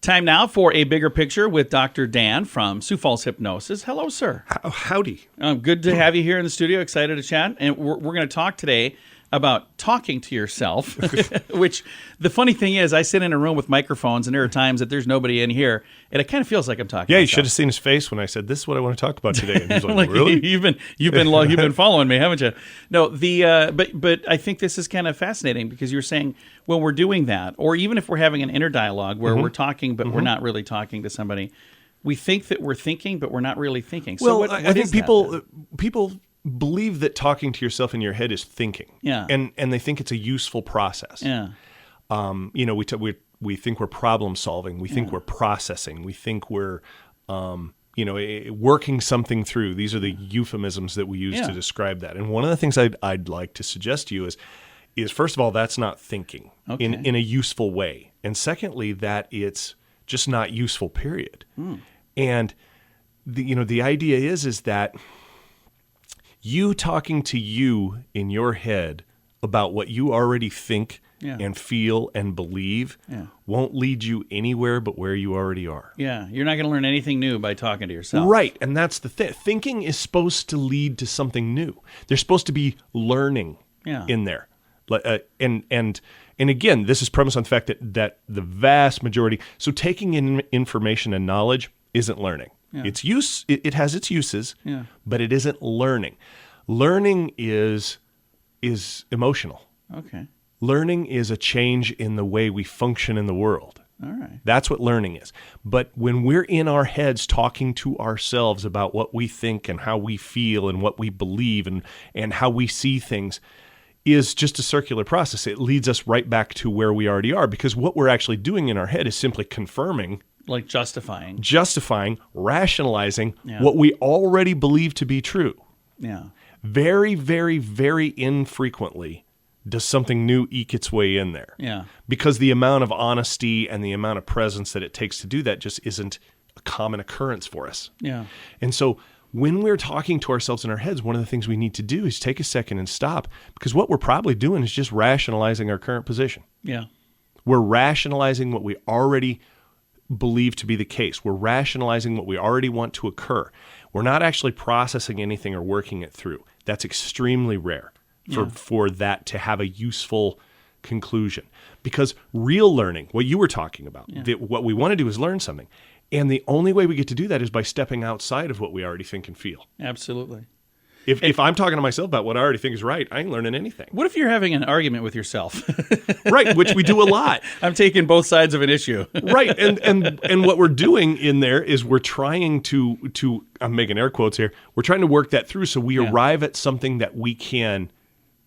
Time now for a bigger picture with Dr. Dan from Sioux Falls Hypnosis. Hello, sir. Howdy. Good to have you here in the studio. Excited to chat. And we're going to talk today about talking to yourself, which the funny thing is I sit in a room with microphones and there are times that there's nobody in here and it kind of feels like I'm talking to Yeah, you myself. should have seen his face when I said, this is what I want to talk about today. And he's like, really? You've been following me, haven't you? No, but I think this is kind of fascinating because you're saying when we're doing that, or even if we're having an inner dialogue where we're talking, but we're not really talking to somebody, we think that we're thinking, but we're not really thinking. So well, I think people believe that talking to yourself in your head is thinking. Yeah. And they think it's a useful process. Yeah. We think we're problem solving. We think we're processing. We think we're, working something through. These are the euphemisms that we use to describe that. And one of the things I'd like to suggest to you is first of all, that's not thinking in a useful way. And secondly, that it's just not useful, period. And the idea is that you talking to you in your head about what you already think and feel and believe won't lead you anywhere but where you already are. Yeah, you're not going to learn anything new by talking to yourself. Right, and that's the thing. Thinking is supposed to lead to something new. There's supposed to be learning in there. And again, this is premised on the fact that the vast majority, so taking in information and knowledge isn't learning. Yeah. It has its uses, but it isn't learning. Learning is emotional. Okay. Learning is a change in the way we function in the world. All right. That's what learning is. But when we're in our heads talking to ourselves about what we think and how we feel and what we believe and how we see things is just a circular process. It leads us right back to where we already are because what we're actually doing in our head is simply confirming, like justifying, rationalizing what we already believe to be true. Yeah. Very, very, very infrequently does something new eke its way in there. Yeah. Because the amount of honesty and the amount of presence that it takes to do that just isn't a common occurrence for us. Yeah. And so when we're talking to ourselves in our heads, one of the things we need to do is take a second and stop because what we're probably doing is just rationalizing our current position. Yeah. We're rationalizing what we already believe to be the case. We're rationalizing what we already want to occur. We're not actually processing anything or working it through. That's extremely rare for that to have a useful conclusion. Because real learning, what you were talking about, what we want to do is learn something. And the only way we get to do that is by stepping outside of what we already think and feel. Absolutely. If I'm talking to myself about what I already think is right, I ain't learning anything. What if you're having an argument with yourself? Right, which we do a lot. I'm taking both sides of an issue. Right, and what we're doing in there is we're trying to I'm making air quotes here. We're trying to work that through so we arrive at something that we can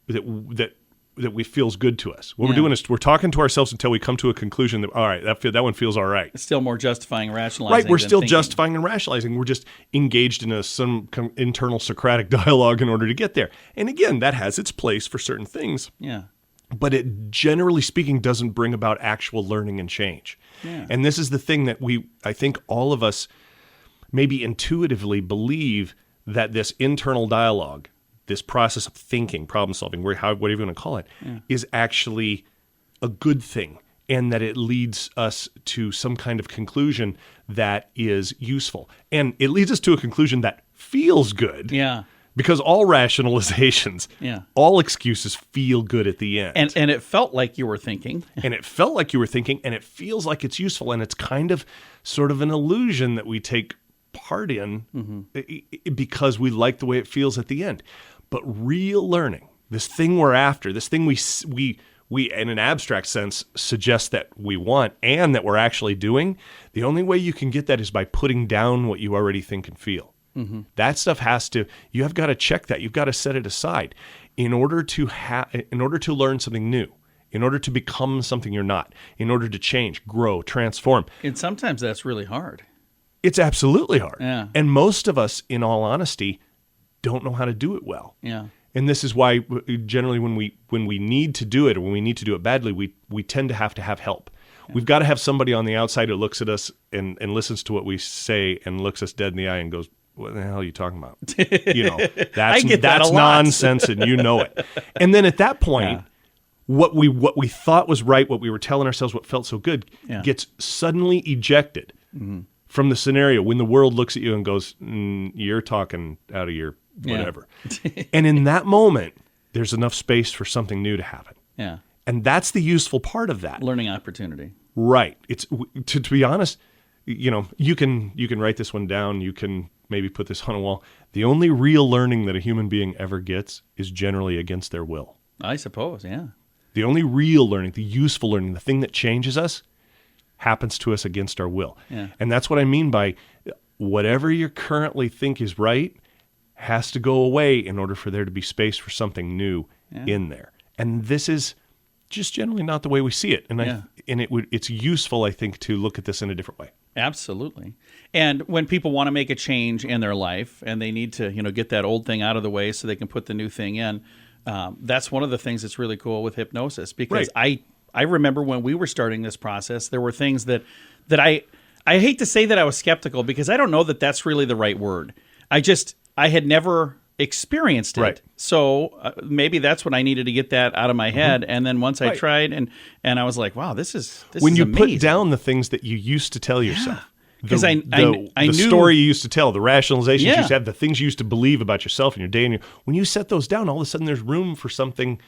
that we feels good to us. What we're doing is we're talking to ourselves until we come to a conclusion that all right, that one feels all right. It's still more justifying, rationalizing. Right, we're still thinking. justifying and rationalizing. We're just engaged in some internal Socratic dialogue in order to get there. And again, that has its place for certain things. Yeah. But it, generally speaking, doesn't bring about actual learning and change. Yeah. And this is the thing that I think all of us maybe intuitively believe that this internal dialogue, this process of thinking, problem solving, whatever you want to call it, is actually a good thing and that it leads us to some kind of conclusion that is useful. And it leads us to a conclusion that feels good. Yeah. Because all rationalizations, all excuses feel good at the end. And it felt like you were thinking. And it felt like you were thinking, and it feels like it's useful. And it's kind of sort of an illusion that we take part in because we like the way it feels at the end. But real learning, this thing we're after, this thing we in an abstract sense suggest that we want and that we're actually doing, the only way you can get that is by putting down what you already think and feel. That stuff you have got to check that. You've got to set it aside in order to learn something new, in order to become something you're not, in order to change, grow, transform. And sometimes that's really hard. It's absolutely hard. Yeah. And most of us, in all honesty, don't know how to do it well. Yeah. And this is why generally when we need to do it or when we need to do it badly, we tend to have help. Yeah. We've got to have somebody on the outside who looks at us and listens to what we say and looks us dead in the eye and goes, what the hell are you talking about? That's that nonsense and you know it. And then at that point, what we thought was right, what we were telling ourselves, what felt so good, gets suddenly ejected from the scenario when the world looks at you and goes, you're talking out of your whatever. And in that moment, there's enough space for something new to happen. Yeah. And that's the useful part of that. Learning opportunity. Right. It's to be honest, you can write this one down. You can maybe put this on a wall. The only real learning that a human being ever gets is generally against their will. I suppose, yeah. The only real learning, the useful learning, the thing that changes us, happens to us against our will. Yeah. And that's what I mean by whatever you currently think is right has to go away in order for there to be space for something new in there. And this is just generally not the way we see it. And it's useful, I think, to look at this in a different way. Absolutely. And when people want to make a change in their life and they need to, get that old thing out of the way so they can put the new thing in, that's one of the things that's really cool with hypnosis. Because I remember when we were starting this process, there were things that I hate to say that I was skeptical because I don't know that that's really the right word. I had never experienced it. Right. So maybe that's what I needed to get that out of my head. And then once I tried and I was like, wow, this is when you amazing. Put down the things that you used to tell yourself. Because I the knew story you used to tell, the rationalizations you used to have, the things you used to believe about yourself and your day. And when you set those down, all of a sudden there's room for something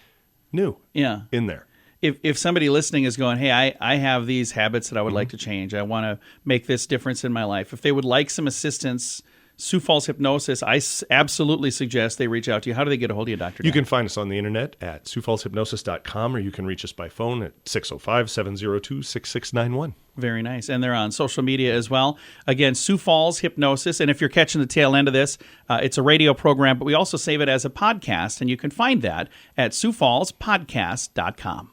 new in there. If somebody listening is going, hey, I have these habits that I would like to change. I want to make this difference in my life. If they would like some assistance, Sioux Falls Hypnosis, I absolutely suggest they reach out to you. How do they get a hold of you, Dr. You can find us on the internet at SiouxFallsHypnosis.com, or you can reach us by phone at 605-702-6691. Very nice. And they're on social media as well. Again, Sioux Falls Hypnosis. And if you're catching the tail end of this, it's a radio program, but we also save it as a podcast, and you can find that at SiouxFallsPodcast.com.